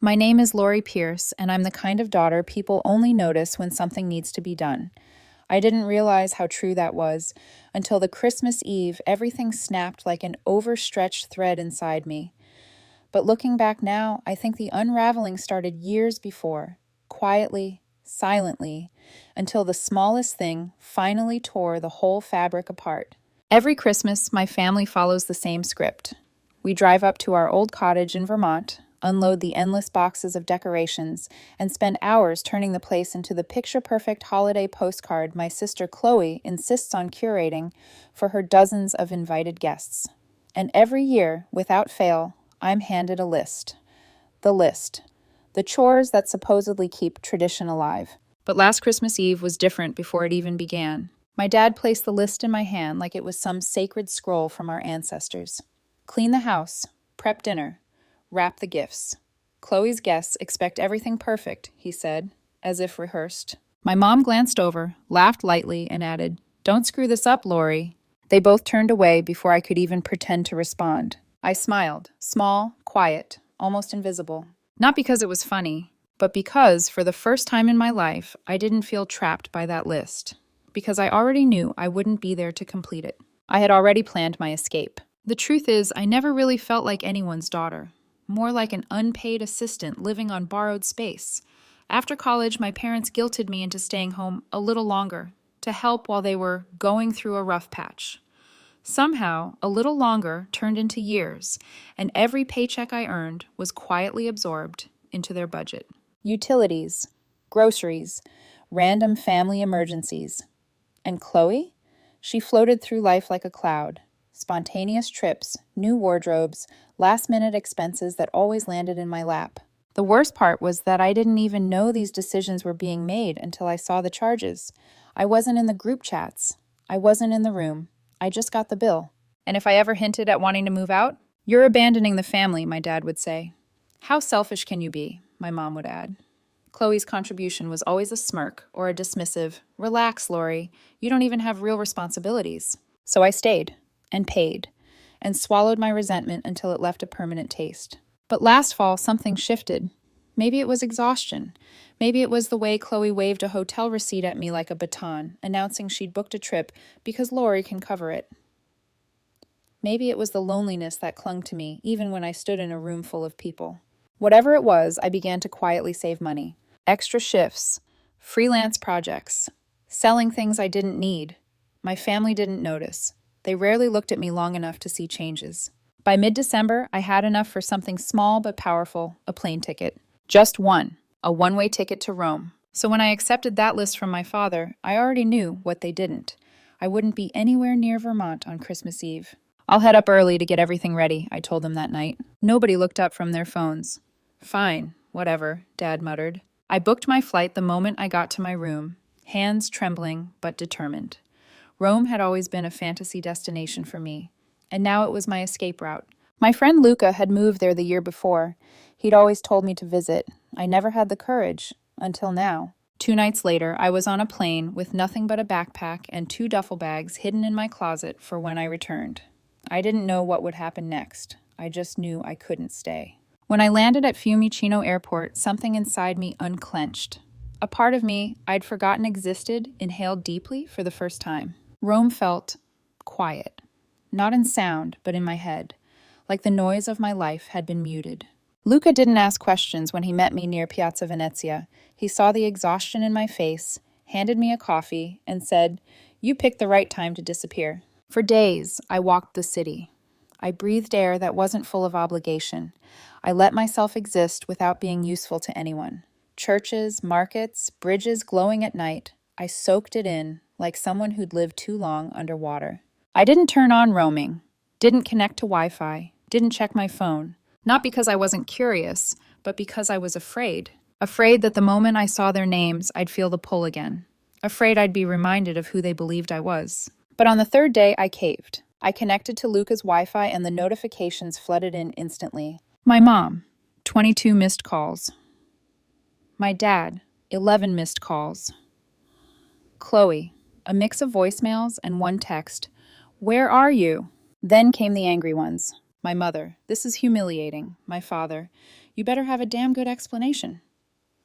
My name is Lori Pierce, and I'm the kind of daughter people only notice when something needs to be done. I didn't realize how true that was until the Christmas Eve everything snapped like an overstretched thread inside me. But looking back now, I think the unraveling started years before, quietly, silently, until the smallest thing finally tore the whole fabric apart. Every Christmas, my family follows the same script. We drive up to our old cottage in Vermont, unload the endless boxes of decorations, and spend hours turning the place into the picture-perfect holiday postcard my sister Chloe insists on curating for her dozens of invited guests. And every year, without fail, I'm handed a list. The list. The chores that supposedly keep tradition alive. But last Christmas Eve was different before it even began. My dad placed the list in my hand like it was some sacred scroll from our ancestors. Clean the house, prep dinner, wrap the gifts. Chloe's guests expect everything perfect, he said, as if rehearsed. My mom glanced over, laughed lightly, and added, "Don't screw this up, Lori." They both turned away before I could even pretend to respond. I smiled, small, quiet, almost invisible. Not because it was funny, but because, for the first time in my life, I didn't feel trapped by that list. Because I already knew I wouldn't be there to complete it. I had already planned my escape. The truth is, I never really felt like anyone's daughter. More like an unpaid assistant living on borrowed space. After college, my parents guilted me into staying home a little longer, to help while they were going through a rough patch. Somehow, a little longer turned into years, and every paycheck I earned was quietly absorbed into their budget. Utilities, groceries, random family emergencies. And Chloe? She floated through life like a cloud. Spontaneous trips, new wardrobes, last-minute expenses that always landed in my lap. The worst part was that I didn't even know these decisions were being made until I saw the charges. I wasn't in the group chats. I wasn't in the room. I just got the bill. And if I ever hinted at wanting to move out, "You're abandoning the family," my dad would say. "How selfish can you be?" my mom would add. Chloe's contribution was always a smirk or a dismissive, "Relax, Lori, you don't even have real responsibilities." So I stayed, and paid, and swallowed my resentment until it left a permanent taste. But last fall, something shifted. Maybe it was exhaustion. Maybe it was the way Chloe waved a hotel receipt at me like a baton, announcing she'd booked a trip because Lori can cover it. Maybe it was the loneliness that clung to me, even when I stood in a room full of people. Whatever it was, I began to quietly save money. Extra shifts, freelance projects, selling things I didn't need. My family didn't notice. They rarely looked at me long enough to see changes. By mid-December, I had enough for something small but powerful, a plane ticket. Just one, a one-way ticket to Rome. So when I accepted that list from my father, I already knew what they didn't. I wouldn't be anywhere near Vermont on Christmas Eve. "I'll head up early to get everything ready," I told them that night. Nobody looked up from their phones. "Fine, whatever," Dad muttered. I booked my flight the moment I got to my room, hands trembling but determined. Rome had always been a fantasy destination for me, and now it was my escape route. My friend Luca had moved there the year before. He'd always told me to visit. I never had the courage, until now. 2 nights later, I was on a plane with nothing but a backpack and 2 duffel bags hidden in my closet for when I returned. I didn't know what would happen next. I just knew I couldn't stay. When I landed at Fiumicino Airport, something inside me unclenched. A part of me I'd forgotten existed inhaled deeply for the first time. Rome felt quiet. Not in sound, but in my head. Like the noise of my life had been muted. Luca didn't ask questions when he met me near Piazza Venezia. He saw the exhaustion in my face, handed me a coffee, and said, "You picked the right time to disappear." For days, I walked the city. I breathed air that wasn't full of obligation. I let myself exist without being useful to anyone. Churches, markets, bridges glowing at night. I soaked it in like someone who'd lived too long underwater. I didn't turn on roaming, didn't connect to Wi-Fi, didn't check my phone. Not because I wasn't curious, but because I was afraid. Afraid that the moment I saw their names, I'd feel the pull again. Afraid I'd be reminded of who they believed I was. But on the 3rd day, I caved. I connected to Luca's Wi-Fi and the notifications flooded in instantly. My mom, 22 missed calls. My dad, 11 missed calls. Chloe, a mix of voicemails and one text. "Where are you?" Then came the angry ones. My mother, "This is humiliating." My father, You better have a damn good explanation.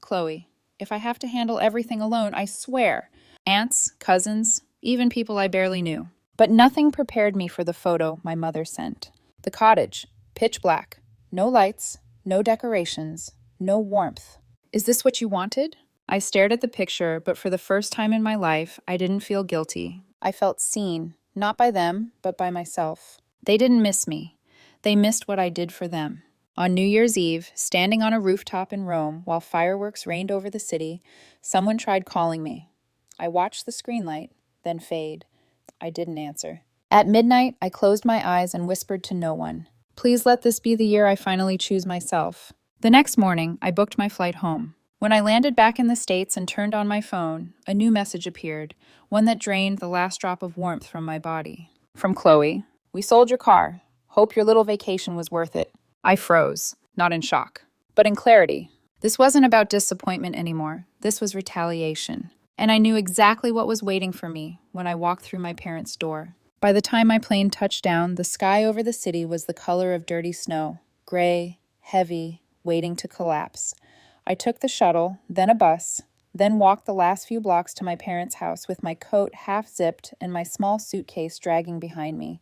Chloe, if I have to handle everything alone, I swear. Aunts, cousins, even people I barely knew. But nothing prepared me for the photo my mother sent. The cottage, pitch black. No lights, no decorations, no warmth. Is this what you wanted? I stared at the picture, but for the first time in my life, I didn't feel guilty. I felt seen, not by them, but by myself. They didn't miss me. They missed what I did for them. On New Year's Eve, standing on a rooftop in Rome while fireworks rained over the city, someone tried calling me. I watched the screen light, then fade. I didn't answer. At midnight, I closed my eyes and whispered to no one. Please let this be the year I finally choose myself. The next morning, I booked my flight home. When I landed back in the States and turned on my phone, a new message appeared, one that drained the last drop of warmth from my body. From Chloe. We sold your car. Hope your little vacation was worth it. I froze, not in shock, but in clarity. This wasn't about disappointment anymore. This was retaliation. And I knew exactly what was waiting for me when I walked through my parents' door. By the time my plane touched down, the sky over the city was the color of dirty snow, gray, heavy, waiting to collapse. I took the shuttle, then a bus, then walked the last few blocks to my parents' house with my coat half-zipped and my small suitcase dragging behind me.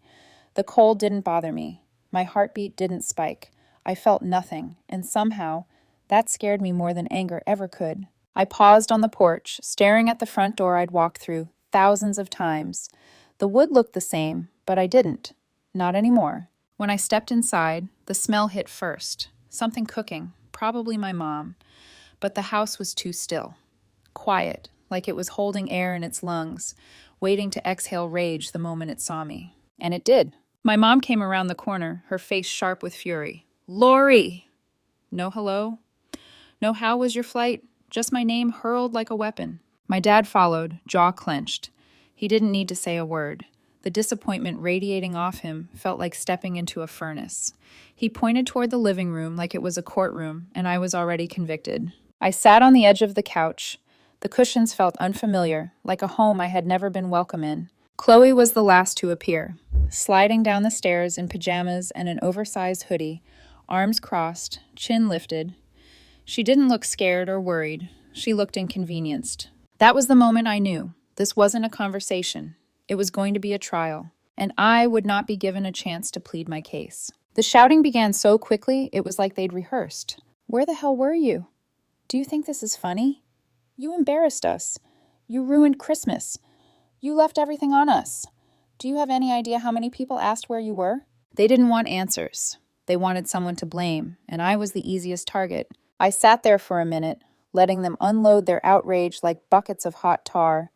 The cold didn't bother me. My heartbeat didn't spike. I felt nothing, and somehow, that scared me more than anger ever could. I paused on the porch, staring at the front door I'd walked through thousands of times. The wood looked the same, but I didn't. Not anymore. When I stepped inside, the smell hit first. Something cooking, probably my mom. But the house was too still. Quiet, like it was holding air in its lungs, waiting to exhale rage the moment it saw me. And it did. My mom came around the corner, her face sharp with fury. Lori! No hello? No how was your flight? Just my name hurled like a weapon. My dad followed, jaw clenched. He didn't need to say a word. The disappointment radiating off him felt like stepping into a furnace. He pointed toward the living room like it was a courtroom, and I was already convicted. I sat on the edge of the couch. The cushions felt unfamiliar, like a home I had never been welcome in. Chloe was the last to appear, sliding down the stairs in pajamas and an oversized hoodie, arms crossed, chin lifted. She didn't look scared or worried. She looked inconvenienced. That was the moment I knew. This wasn't a conversation. It was going to be a trial, and I would not be given a chance to plead my case. The shouting began so quickly, it was like they'd rehearsed. Where the hell were you? Do you think this is funny? You embarrassed us. You ruined Christmas. You left everything on us. Do you have any idea how many people asked where you were? They didn't want answers. They wanted someone to blame, and I was the easiest target. I sat there for a minute, letting them unload their outrage like buckets of hot tar.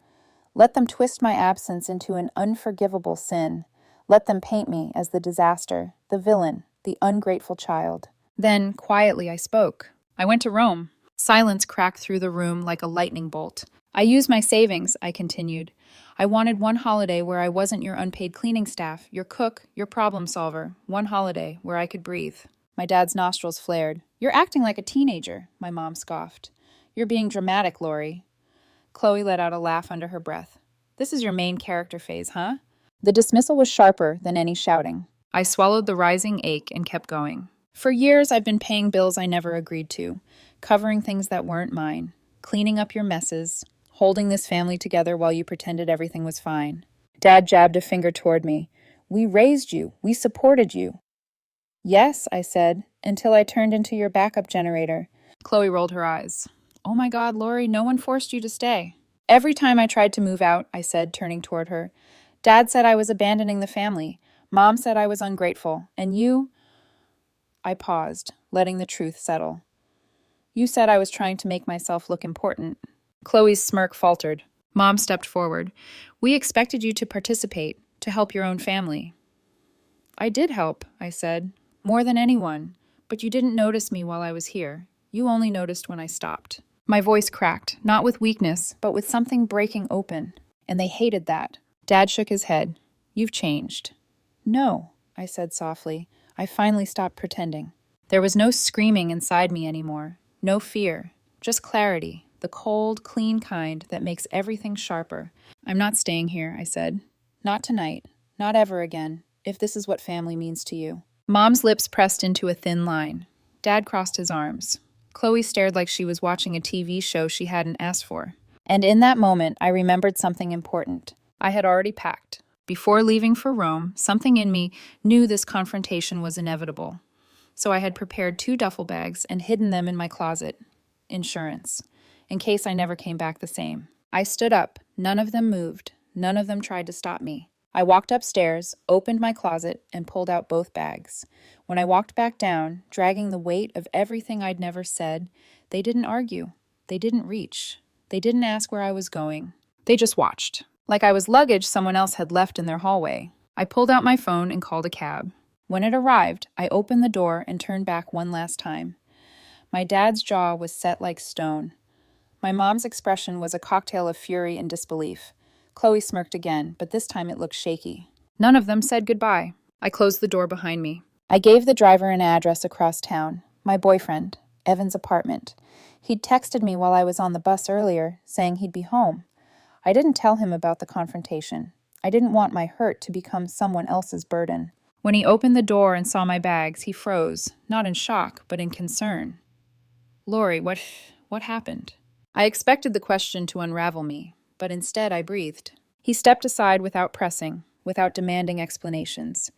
Let them twist my absence into an unforgivable sin. Let them paint me as the disaster, the villain, the ungrateful child. Then, quietly, I spoke. I went to Rome. Silence cracked through the room like a lightning bolt. I used my savings, I continued. I wanted one holiday where I wasn't your unpaid cleaning staff, your cook, your problem solver. One holiday where I could breathe. My dad's nostrils flared. You're acting like a teenager, my mom scoffed. You're being dramatic, Lori. Chloe let out a laugh under her breath. This is your main character phase, huh? The dismissal was sharper than any shouting. I swallowed the rising ache and kept going. For years, I've been paying bills I never agreed to, covering things that weren't mine, cleaning up your messes, holding this family together while you pretended everything was fine. Dad jabbed a finger toward me. We raised you. We supported you. Yes, I said, until I turned into your backup generator. Chloe rolled her eyes. Oh my God, Lori, no one forced you to stay. Every time I tried to move out, I said, turning toward her. Dad said I was abandoning the family. Mom said I was ungrateful. And you... I paused, letting the truth settle. You said I was trying to make myself look important. Chloe's smirk faltered. Mom stepped forward. We expected you to participate, to help your own family. I did help, I said, more than anyone, but you didn't notice me while I was here. You only noticed when I stopped. My voice cracked, not with weakness, but with something breaking open, and they hated that. Dad shook his head. You've changed. No, I said softly. I finally stopped pretending. There was no screaming inside me anymore, no fear, just clarity, the cold, clean kind that makes everything sharper. I'm not staying here, I said. Not tonight, not ever again, if this is what family means to you. Mom's lips pressed into a thin line. Dad crossed his arms. Chloe stared like she was watching a TV show she hadn't asked for. And in that moment, I remembered something important. I had already packed. Before leaving for Rome, something in me knew this confrontation was inevitable. So I had prepared 2 duffel bags and hidden them in my closet. Insurance. In case I never came back the same. I stood up. None of them moved. None of them tried to stop me. I walked upstairs, opened my closet, and pulled out both bags. When I walked back down, dragging the weight of everything I'd never said, they didn't argue. They didn't reach. They didn't ask where I was going. They just watched. Like I was luggage someone else had left in their hallway. I pulled out my phone and called a cab. When it arrived, I opened the door and turned back one last time. My dad's jaw was set like stone. My mom's expression was a cocktail of fury and disbelief. Chloe smirked again, but this time it looked shaky. None of them said goodbye. I closed the door behind me. I gave the driver an address across town. My boyfriend, Evan's apartment. He'd texted me while I was on the bus earlier, saying he'd be home. I didn't tell him about the confrontation. I didn't want my hurt to become someone else's burden. When he opened the door and saw my bags, he froze, not in shock, but in concern. Lori, what happened? I expected the question to unravel me, but instead I breathed. He stepped aside without pressing, without demanding explanations.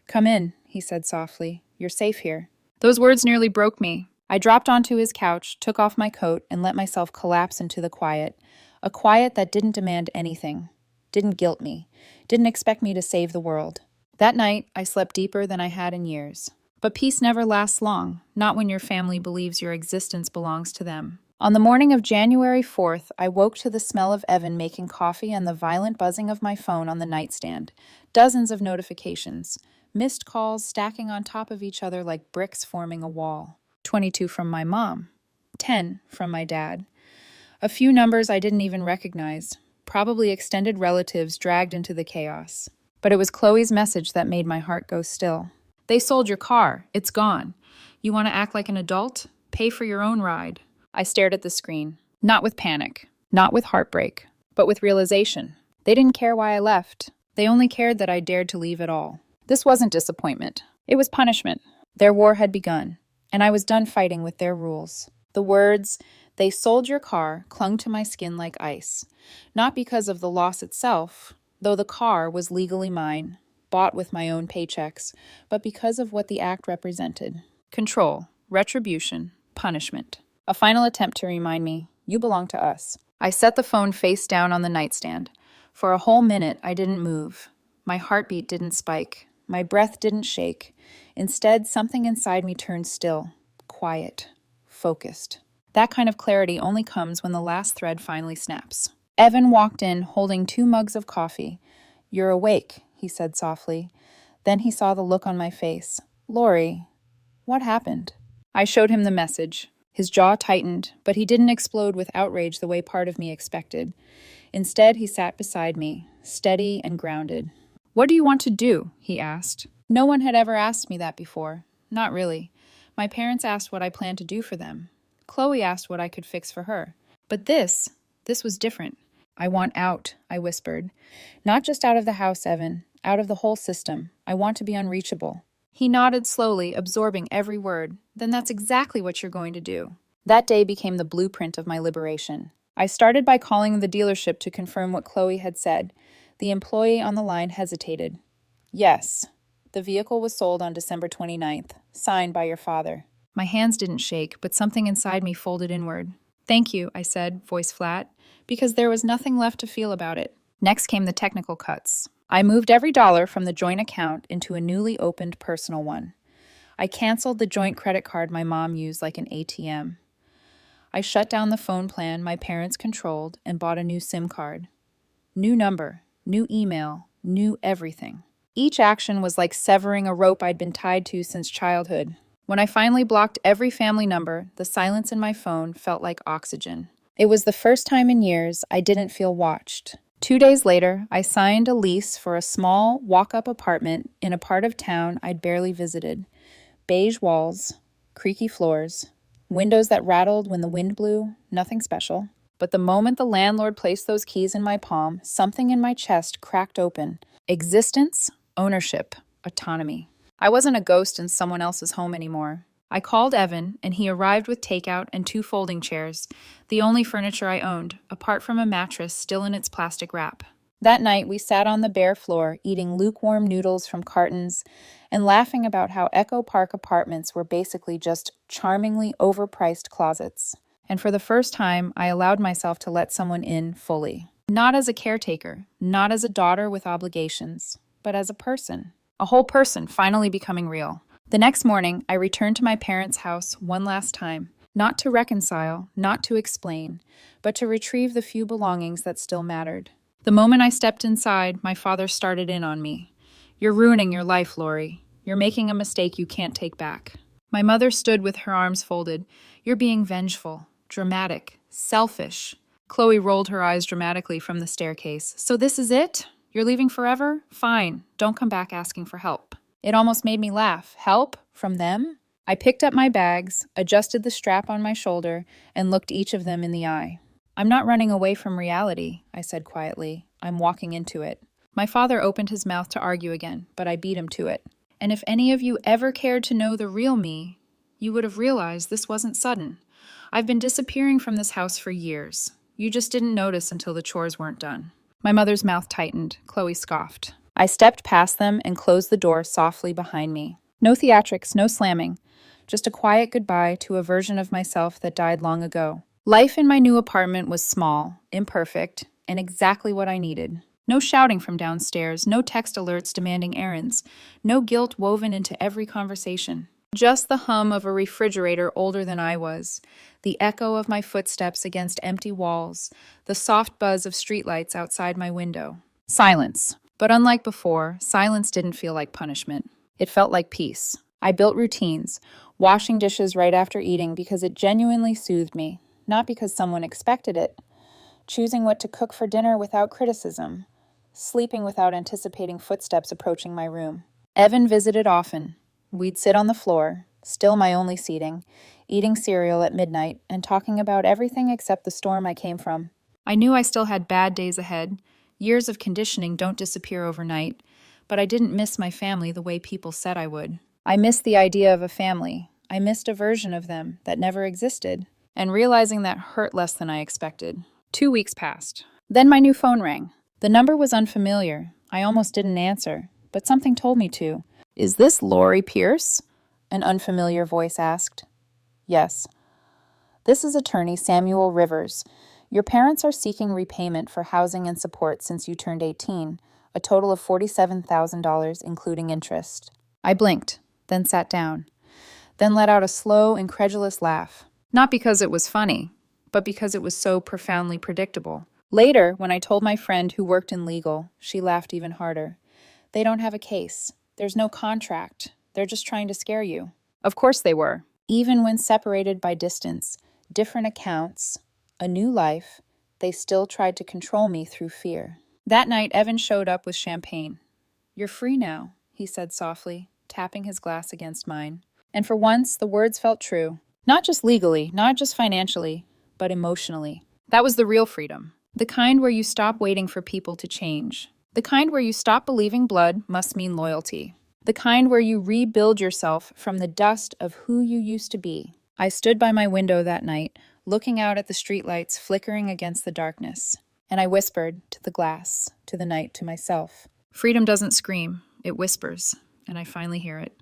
Come in, he said softly. You're safe here. Those words nearly broke me. I dropped onto his couch, took off my coat, and let myself collapse into the quiet. A quiet that didn't demand anything, didn't guilt me, didn't expect me to save the world. That night, I slept deeper than I had in years. But peace never lasts long, not when your family believes your existence belongs to them. On the morning of January 4th, I woke to the smell of Evan making coffee and the violent buzzing of my phone on the nightstand. Dozens of notifications. Missed calls stacking on top of each other like bricks forming a wall. 22 from my mom. 10 from my dad. A few numbers I didn't even recognize. Probably extended relatives dragged into the chaos. But it was Chloe's message that made my heart go still. They sold your car. It's gone. You want to act like an adult? Pay for your own ride. I stared at the screen. Not with panic. Not with heartbreak. But with realization. They didn't care why I left. They only cared that I dared to leave at all. This wasn't disappointment. It was punishment. Their war had begun, and I was done fighting with their rules. The words, "They sold your car," clung to my skin like ice. Not because of the loss itself, though the car was legally mine, bought with my own paychecks, but because of what the act represented. Control, retribution, punishment. A final attempt to remind me, you belong to us. I set the phone face down on the nightstand. For a whole minute, I didn't move. My heartbeat didn't spike. My breath didn't shake. Instead, something inside me turned still, quiet, focused. That kind of clarity only comes when the last thread finally snaps. Evan walked in, holding 2 mugs of coffee. You're awake, he said softly. Then he saw the look on my face. Lori, what happened? I showed him the message. His jaw tightened, but he didn't explode with outrage the way part of me expected. Instead, he sat beside me, steady and grounded. What do you want to do? He asked. No one had ever asked me that before. Not really. My parents asked what I planned to do for them. Chloe asked what I could fix for her. But this was different. I want out, I whispered. Not just out of the house, Evan. Out of the whole system. I want to be unreachable. He nodded slowly, absorbing every word. Then that's exactly what you're going to do. That day became the blueprint of my liberation. I started by calling the dealership to confirm what Chloe had said. The employee on the line hesitated. Yes, the vehicle was sold on December 29th, signed by your father. My hands didn't shake, but something inside me folded inward. Thank you, I said, voice flat, because there was nothing left to feel about it. Next came the technical cuts. I moved every dollar from the joint account into a newly opened personal one. I canceled the joint credit card my mom used like an ATM. I shut down the phone plan my parents controlled and bought a new SIM card. New number, new email, new everything. Each action was like severing a rope I'd been tied to since childhood. When I finally blocked every family number, the silence in my phone felt like oxygen. It was the first time in years I didn't feel watched. 2 days later, I signed a lease for a small, walk-up apartment in a part of town I'd barely visited. Beige walls, creaky floors, windows that rattled when the wind blew, nothing special. But the moment the landlord placed those keys in my palm, something in my chest cracked open. Existence, ownership, autonomy. I wasn't a ghost in someone else's home anymore. I called Evan, and he arrived with takeout and 2 folding chairs, the only furniture I owned, apart from a mattress still in its plastic wrap. That night, we sat on the bare floor, eating lukewarm noodles from cartons and laughing about how Echo Park apartments were basically just charmingly overpriced closets. And for the first time, I allowed myself to let someone in fully. Not as a caretaker, not as a daughter with obligations, but as a person. A whole person finally becoming real. The next morning, I returned to my parents' house one last time, not to reconcile, not to explain, but to retrieve the few belongings that still mattered. The moment I stepped inside, my father started in on me. "You're ruining your life, Lori. You're making a mistake you can't take back." My mother stood with her arms folded. "You're being vengeful, dramatic, selfish." Chloe rolled her eyes dramatically from the staircase. "So this is it? You're leaving forever? Fine. Don't come back asking for help." It almost made me laugh. Help? From them? I picked up my bags, adjusted the strap on my shoulder, and looked each of them in the eye. "I'm not running away from reality," I said quietly. "I'm walking into it." My father opened his mouth to argue again, but I beat him to it. "And if any of you ever cared to know the real me, you would have realized this wasn't sudden. I've been disappearing from this house for years. You just didn't notice until the chores weren't done." My mother's mouth tightened. Chloe scoffed. I stepped past them and closed the door softly behind me. No theatrics, no slamming. Just a quiet goodbye to a version of myself that died long ago. Life in my new apartment was small, imperfect, and exactly what I needed. No shouting from downstairs, no text alerts demanding errands, no guilt woven into every conversation. Just the hum of a refrigerator older than I was, the echo of my footsteps against empty walls, the soft buzz of streetlights outside my window. Silence. But unlike before, silence didn't feel like punishment. It felt like peace. I built routines, washing dishes right after eating because it genuinely soothed me, not because someone expected it. Choosing what to cook for dinner without criticism. Sleeping without anticipating footsteps approaching my room. Evan visited often. We'd sit on the floor, still my only seating, eating cereal at midnight and talking about everything except the storm I came from. I knew I still had bad days ahead. Years of conditioning don't disappear overnight, but I didn't miss my family the way people said I would. I missed the idea of a family. I missed a version of them that never existed, and realizing that hurt less than I expected. 2 weeks passed. Then my new phone rang. The number was unfamiliar. I almost didn't answer, but something told me to. "Is this Lori Pierce?" An unfamiliar voice asked. "Yes." "This is attorney Samuel Rivers. Your parents are seeking repayment for housing and support since you turned 18, a total of $47,000 including interest." I blinked, then sat down, then let out a slow, incredulous laugh. Not because it was funny, but because it was so profoundly predictable. Later, when I told my friend who worked in legal, she laughed even harder. "They don't have a case. There's no contract. They're just trying to scare you." Of course they were. Even when separated by distance, different accounts, a new life, they still tried to control me through fear. That night, Evan showed up with champagne. "You're free now," he said softly, tapping his glass against mine. And for once, the words felt true. Not just legally, not just financially, but emotionally. That was the real freedom. The kind where you stop waiting for people to change. The kind where you stop believing blood must mean loyalty. The kind where you rebuild yourself from the dust of who you used to be. I stood by my window that night, looking out at the streetlights flickering against the darkness. And I whispered to the glass, to the night, to myself. Freedom doesn't scream, it whispers, and I finally hear it.